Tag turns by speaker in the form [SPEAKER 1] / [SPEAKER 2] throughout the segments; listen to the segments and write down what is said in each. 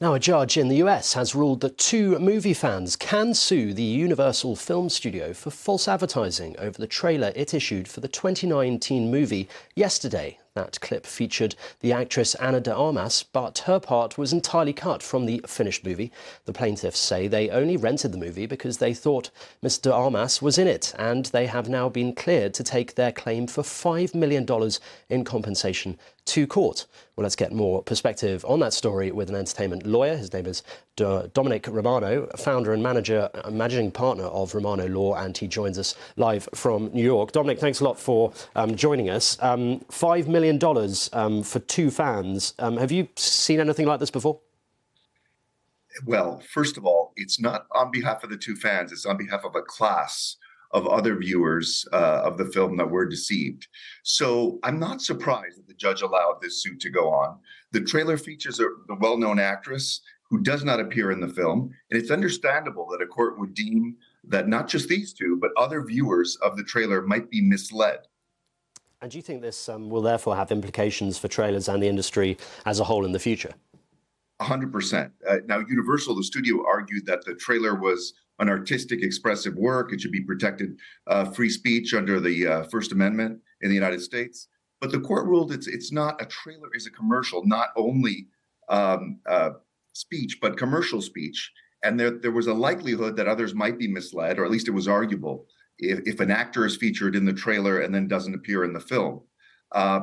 [SPEAKER 1] Now, a judge in the US has ruled that two movie fans can sue the Universal Film Studio for false advertising over the trailer it issued for the 2019 movie Yesterday. That clip featured the actress Ana De Armas, but her part was entirely cut from the finished movie. The plaintiffs say they only rented the movie because they thought Ms. De Armas was in it, and they have now been cleared to take their claim for $5 million in compensation to court. Well, let's get more perspective on that story with an entertainment lawyer. His name is Domenic Romano, founder and managing partner of Romano Law, and he joins us live from New York. Domenic, thanks a lot for joining us. $5 million for two fans. Have you seen anything like this before?
[SPEAKER 2] Well, first of all, it's not on behalf of the two fans. It's on behalf of a class of other viewers of the film that were deceived. So I'm not surprised that the judge allowed this suit to go on. The trailer features the well-known actress who does not appear in the film. And it's understandable that a court would deem that not just these two, but other viewers of the trailer might be misled.
[SPEAKER 1] And do you think this will therefore have implications for trailers and the industry as a whole in the future?
[SPEAKER 2] 100%. Now, Universal, the studio, argued that the trailer was an artistic, expressive work. It should be protected free speech under the First Amendment in the United States. But the court ruled it's not. A trailer is a commercial, not only speech, but commercial speech. And there was a likelihood that others might be misled, or at least it was arguable, if an actor is featured in the trailer and then doesn't appear in the film.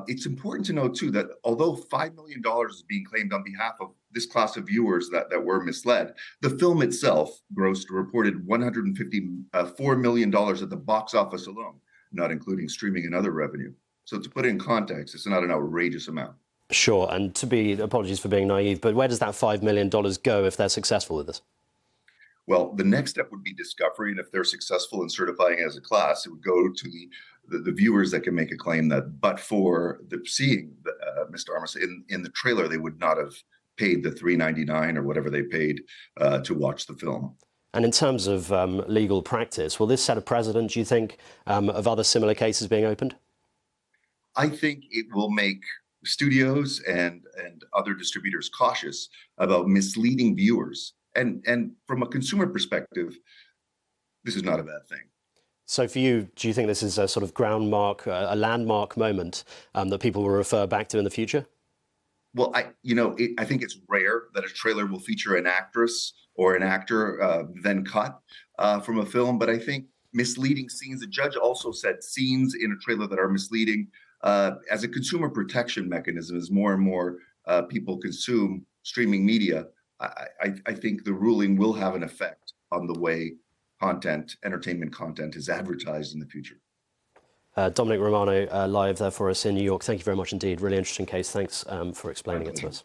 [SPEAKER 2] It's important to note, too, that although $5 million is being claimed on behalf of this class of viewers that were misled, the film itself grossed a reported $154 million at the box office alone, not including streaming and other revenue. So to put it in context, it's not an outrageous amount.
[SPEAKER 1] Sure, and apologies for being naive, but where does that $5 million go if they're successful with this?
[SPEAKER 2] Well, the next step would be discovery, and if they're successful in certifying as a class, it would go to the viewers that can make a claim that, but for seeing Mr. Armas in the trailer, they would not have paid the $3.99 or whatever they paid to watch the film.
[SPEAKER 1] And in terms of legal practice, will this set a precedent, do you think, of other similar cases being opened?
[SPEAKER 2] I think it will make studios and other distributors cautious about misleading viewers. And from a consumer perspective, this is not a bad thing.
[SPEAKER 1] So for you, do you think this is a sort of a landmark moment that people will refer back to in the future?
[SPEAKER 2] Well, I think it's rare that a trailer will feature an actress or an actor then cut from a film. But I think misleading scenes, the judge also said scenes in a trailer that are misleading as a consumer protection mechanism as more and more people consume streaming media. I think the ruling will have an effect on the way entertainment content is advertised in the future.
[SPEAKER 1] Domenic Romano, live there for us in New York. Thank you very much indeed. Really interesting case. Thanks for explaining it to us.